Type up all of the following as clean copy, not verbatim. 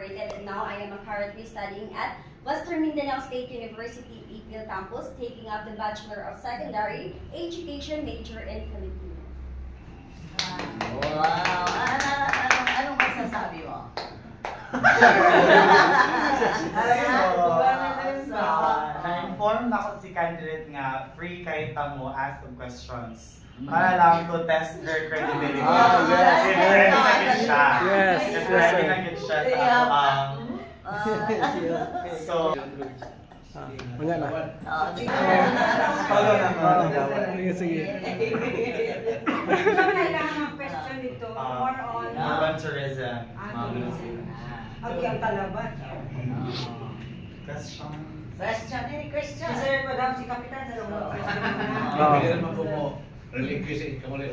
Incorporated, and now I am currently studying at Western Mindanao State University Ipil campus, taking up the Bachelor of Secondary Education major in Filipino. Wow! Anong masasabi mo? Na-inform na ako si candidate nga free kahit mo ask some questions. Para lang to test her credibility. Yes. Ready na gid siya. Yes. Ready na gid siya sa wala na. Sige. Ano kailangan ng question dito? More on urban tourism. ang talabat. Question. Any question? Si Sir pa daw, si Kapitan sa loob ng question na. Hindi naman po mo. Relinquish ka muli.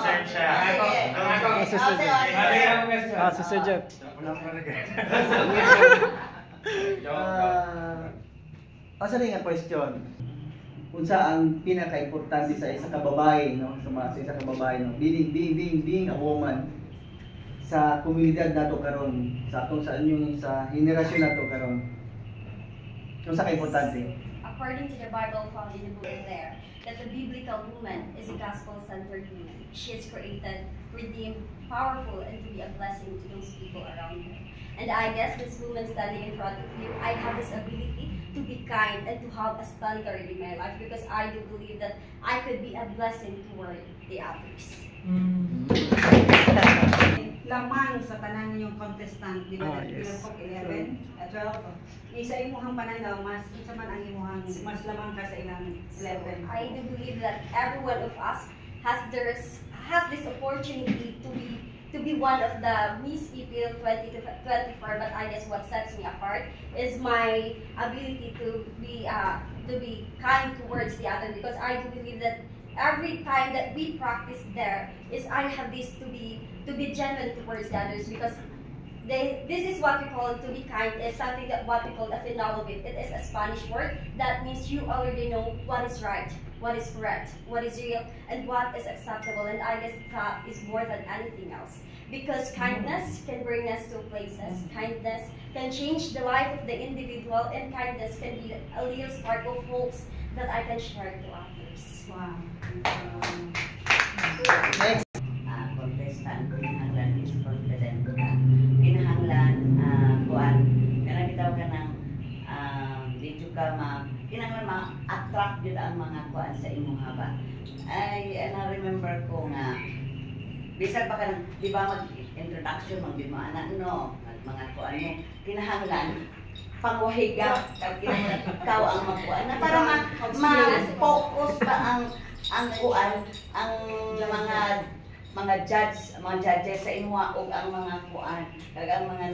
Sir Jeff. Si Sir Jeff. Asa rin nga question? Unsa ang pinaka-importante sa isa ka babae, no? Sa isa ka babae, no? Being a woman sa komunidad nato karon, sa atong sa inyong sa henerasyon nato karon. Unsa ka importante? According to the Bible found in the book there, that the biblical woman is a gospel-centered woman. She is created, redeemed, powerful, and to be a blessing to those people around her. And I guess this woman standing in front of you, I have this ability to be kind and to have a standard in my life because I do believe that I could be a blessing toward the others. Lamang sa tanan yung contestant, di ba? Yes. 11 at 12. Isa imuhang pananaw, mas isa man ang imuhang mas lamang ka sa ilang 11. I do believe that every one of us has this opportunity to be one of the Miss Ipil 2024, but I guess what sets me apart is my ability to be kind towards the other, because I do believe that every time that we practice there is I have this to be genuine towards the others, because this is what we call to be kind is something that what we call the Finalobit. It is a Spanish word that means you already know what is right, what is correct, what is real, and what is acceptable. And I guess that is more than anything else. Because kindness can bring us to places. Kindness can change the life of the individual, and kindness can be a little spark of hopes that I can share to others. Wow. Next. Contestant, kinahanglan is confident ka. Kinahanglan, kuan, kanang bitaw ka ng dito ka kinahanglan ma-attract yun ang mga kuan sa imong haba. Na-remember ko nga, bisag pa ka ng, di ba mag-introduction, mag-din mo anak, no? Mga kuan mo, kinahanglan, pangwahiga, kinahanglan ikaw ang magkuan na para ma-focus ba ang kuan, ang mga judges sa imuha o ang mga kuan, ang mga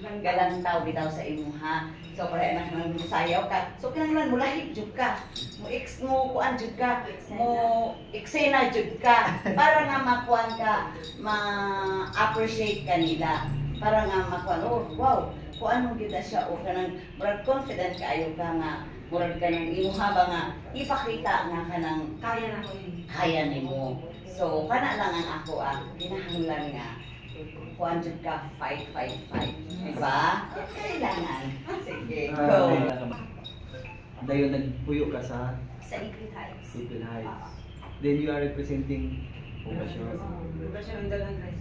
nagalantaw bitaw sa imuha. So para anak nang sayaw ka. So kinahanglan mo lahib jud ka. Mo kuan jud ka, mo eksena jud ka para nga makuan ka, ma-appreciate kanila. Para nga makuan, oh wow, kuan mo gyud siya o kanang murag confident kaayo ka nga murag ka nang imuha ba nga ipakita nga kanang kaya nimo. So, kana lang ang ako kinahanglan nga kuan jud ka, fight. Diba? Kailangan. Sige, go. Dayon nagpuyo ka sa Ipil Heights. Ipil Heights. Then you are representing Poblasyon ng Dalang Guys.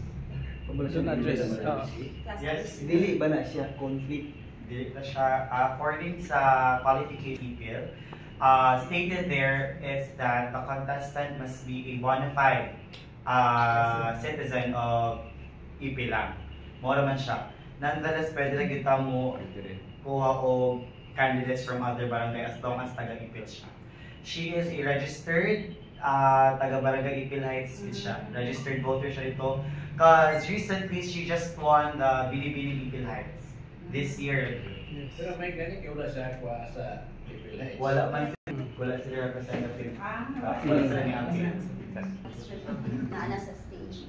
Poblasyon address. Yes. Dili ba na siya conflict? Dili na siya. According sa qualification bill, stated there is that the contestant must be a bona fide citizen of Ipilang. Mora man siya. Nonetheless, pwede na kita mo kuha o candidates from other barangay as long as taga-Ipil siya. She is a registered taga-barangay Ipil Heights siya. Registered voter siya ito. Because recently, she just won the Bilibili Ipil Heights this year. Pero may ganit yung wala siya kwa sa Ipil Heights. Wala sila representative. Wala sila ni Alvin. Na sa stage.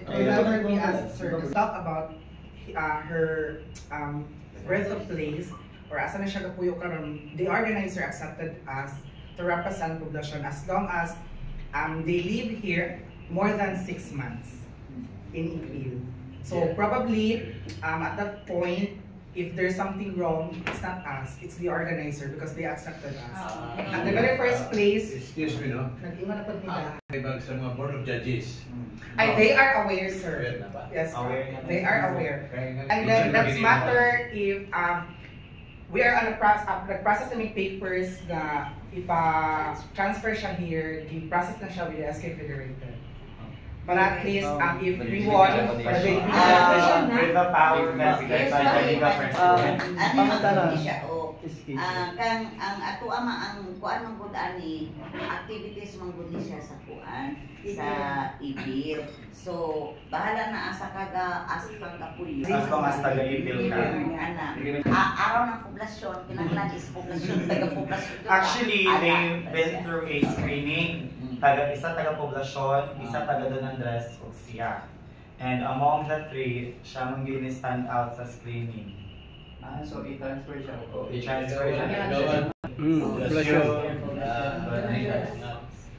Whenever we asked her to talk about her birthplace or asa na siya kapuyo karon, the organizer accepted us to represent Poblacion as long as they live here more than 6 months. in Ipil. So probably at that point, if there's something wrong, it's not us, it's the organizer because they accepted us. At the very first place, Excuse me, no? nag-ingon na po nila. Ibang sa mga board of judges. Ay, they are aware, sir. Aware na ba? Yes, Aware. they are aware. Kaya nga, And then minsan that's nagiging- matter if we are on the process to make papers na ipa-transfer siya here, the process na siya with the SK Federated. But at least if we want, with the power vested by the legal president. Ano siya o Excuse kang ang ato ama ang kuan man gud ani activities man gud ni siya sa kuan sa Ipil. So bahala na asa kaga pulis. As long as taga-Ipil ka. Ana. Araw ng poblasyon kinahanglan is poblasyon taga-poblasyon. Actually, they've been through a screening. Isa taga-poblasyon, isa taga-Don Andres, o siya. And among the three, siya mong stand out sa screening. So i-transfer siya ko. I-transfer siya. Poblasyon.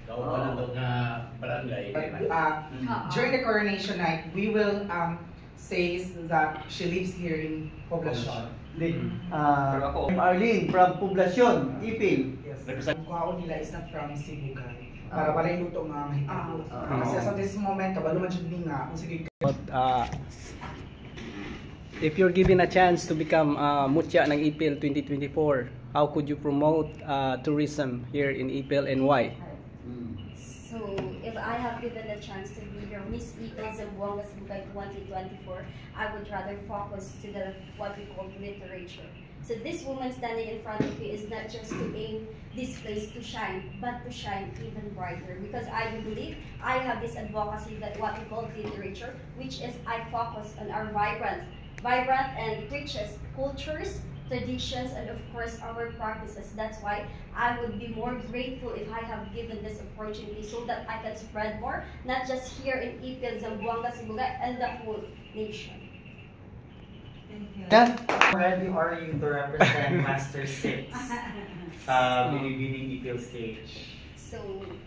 Gawa pa lang daw nga barangay. During the coronation night, we will say that she lives here in Poblacion. Arlene from Poblacion, Ipil. Yes. Ang kuhaon nila is not from Cebu, guys. Para balay luto nga mahitabo. Kasi sa this moment, kabalo man siya nga. Sige. But, if you're given a chance to become Mutya ng Ipil 2024, how could you promote tourism here in Ipil and why? So, if I have given the chance to be your Miss Ipil Zamboanga Sibugay 2024, I would rather focus to the what we call literature. So this woman standing in front of you is not just to aim this place to shine, but to shine even brighter. Because I do believe I have this advocacy that what we call literature, which is I focus on our vibrant and richest cultures, traditions, and of course our practices. That's why I would be more grateful if I have given this opportunity so that I can spread more, not just here in Ipil, Zamboanga, Sibugay, and the whole nation. Yeah. Ready are you to represent Master 6 sa Binibining Ipil stage? So,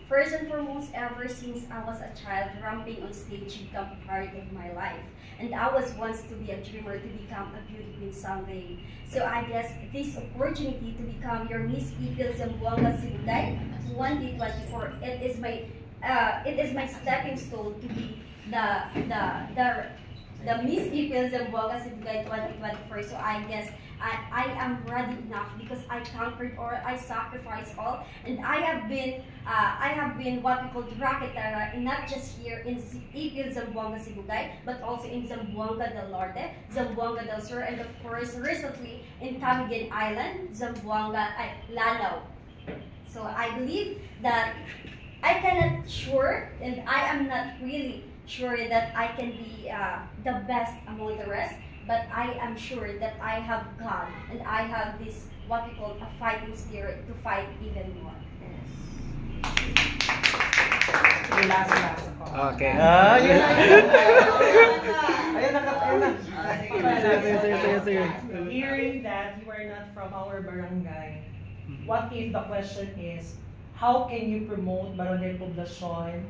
first and foremost, ever since I was a child, ramping on stage became part of my life. And I was once to be a dreamer to become a beauty queen someday. So I guess this opportunity to become your Miss Ipil Zamboanga Sibugay 2024, it is my stepping stone to be the Miss Ipil Zamboanga Sibugay 2024. So I guess I am ready enough because I conquered or I sacrificed all, and I have been what we call Raketara, and not just here in Ipil Zamboanga Sibugay, but also in Zamboanga del Norte, Zamboanga del Sur, and of course recently in Camiguin Island, Zamboanga Lanao. So I believe that I cannot sure, and I am not really sure that I can be the best among the rest, but I am sure that I have God and I have this what we call a fighting spirit to fight even more. Okay. Ayun na. Ayun na. Sige. Hearing that you are not from our barangay, what if the question is, how can you promote Barangay Poblacion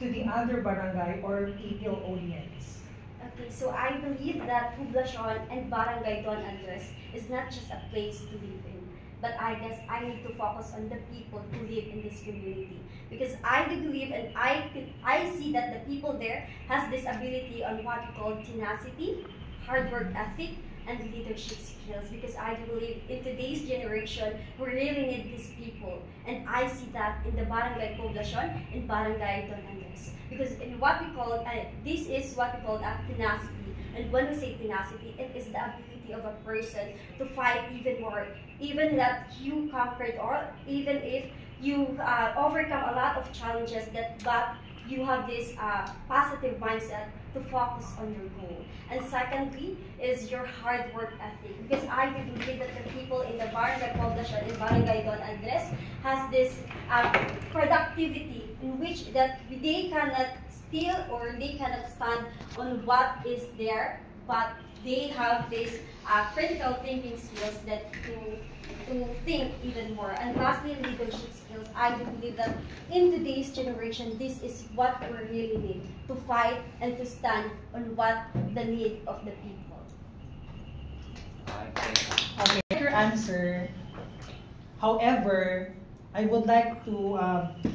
to the other barangay or Ipil audience? Okay, so I believe that Poblacion and Barangay Don Andres is not just a place to live in, but I guess I need to focus on the people who live in this community. Because I do believe and I see that the people there has this ability on what we call tenacity, hard work ethic, and leadership skills. Because I do believe in today's generation, we really need these people. And I see that in the Barangay Poblacion and Barangay Don Andres. Because in what we call, this is what we call tenacity. And when we say tenacity, it is the ability of a person to fight even more. Even that you conquered or even if you overcome a lot of challenges but you have this positive mindset to focus on your goal. And secondly is your hard work ethic. Because I do believe that the people in the Barangay Poblacion and Barangay Don Andres has this productivity in which that they cannot steal or they cannot stand on what is there but they have this critical thinking skills that to think even more. And lastly, leadership skills. I do believe that in today's generation, this is what we really need to fight and to stand on what the need of the people. Okay, your answer. However, I would like to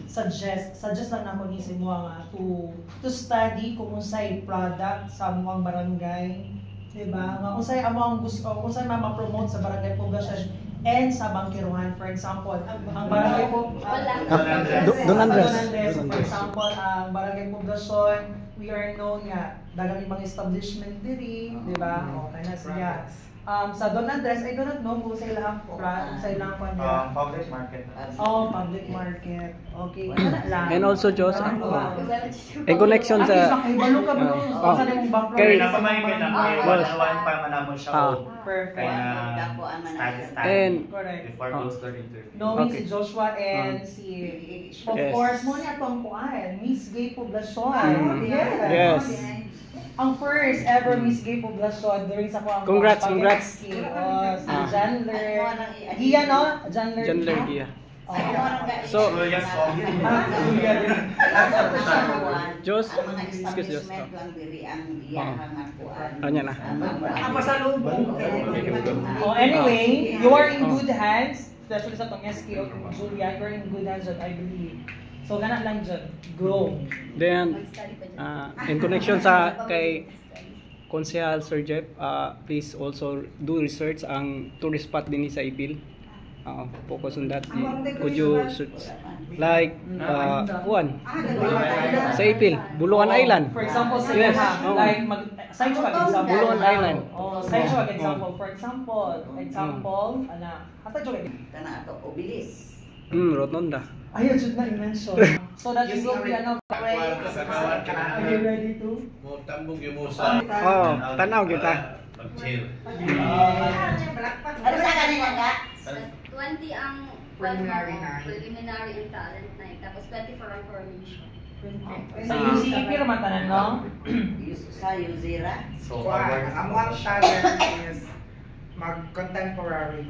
suggest lang ako ni si nga to study kung unsay product sa among barangay, diba? Nga unsay among gusto, unsay ma-promote sa barangay poblasyon and sa bangkiruhan. For example, ang barangay po Don Andres. For example, ang barangay poblasyon, we are known nga daghang ibang establishment diri, diba? Okay na siya. Sa Don Andres, I do not know kung sa ilang Public market. Oh, public market. Okay. Lang. And also, Diyos, in connection sa... Kaya napamahigan na one pa manamon siya. Perfect. And before close door interview. Knowing si Joshua and si... Of course, mo niya itong kuan, Miss Gay Poblacion. Yes. Ang first ever Miss Gay Poblacion during sa kuang Congrats. si Janler Gia, no? Janler Gia. So, yes, Diyos, ang mga excuse Diyos. establishment lang diri ang iyahang akuan. Anya na. Ang pasalubong. Anyway, you are in good hands, especially sa tong SK of Julia, you are in good hands, I believe. So, ganun lang dyan. Go. Then, in connection sa kay Konsehal Sir Jeff, please also do research ang tourist spot din sa Ipil. Focus on that. Could you search like one sa Ipil, Buluan Island. For example, sa Yes. like sa example, Buluan Island. Sa example, for example, ana, hata jud Kana ato obilis. Rotonda. ayaw jud na i-mention. So that you will be ano, are you ready to? Mo tambong yung musa. Tanaw kita. Mag-chill. Ano sa kanina nga? 20 ang Preliminary night. preliminary and talent night. Tapos 24 ang coronation. Sa UCP naman tanan, no? Sa Yuzira. So, Ang one challenge is mag-contemporary.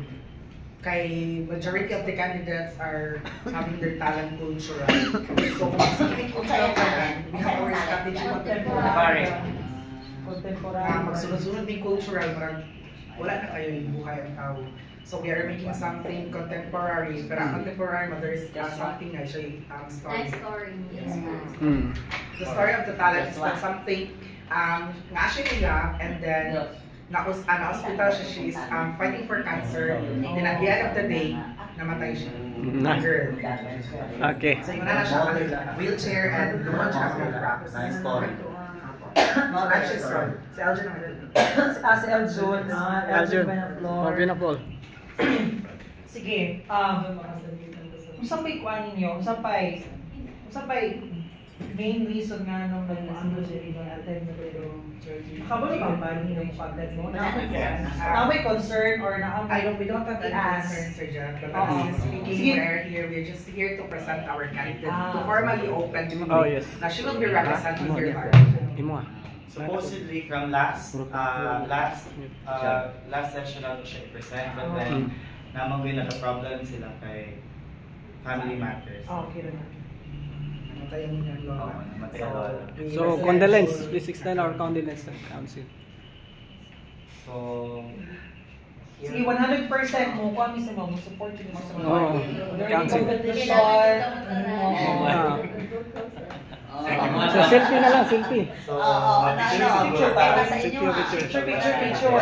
Kay majority of the candidates are having their talent cultural. So kung specific cultural talent, we have our strategy contemporary. Magsunod-sunod ni cultural, wala na kayo yung buhay ang tao. So we are making something contemporary, pero ang contemporary, there is something na siya story. Nice story. Yes, The story of the talent is not something nga siya niya, and then na-hospital siya, she is fighting for cancer, then at the end of the day, namatay siya. A girl. Okay. So yun na siya, wheelchair, and doon siya mag-practice. Nice story. No, actually, sorry. Si Elgin ang Si Elgin. Elgin Benaflor. Sige, usang may kuan ninyo, usang pay main reason nga nung nag-ano siya rin attend na pero nakabali ba ba ninyo yung pag-attend mo? Na may concern or na we don't have any concerns, Sir Jeff. But speaking, we're here. We're just here to present our candidate, to formally open to Yes. Now she will be representing here. Supposedly from last session ako siya present, but then namang nagka-problem sila kay family matters. Okay na. So, condolence. Please extend our condolence to the council. So, sige, 100% mo, kung mismo mo, support yun mo sa mga council. competition. So, selfie na lang, selfie. So, Picture. Picture.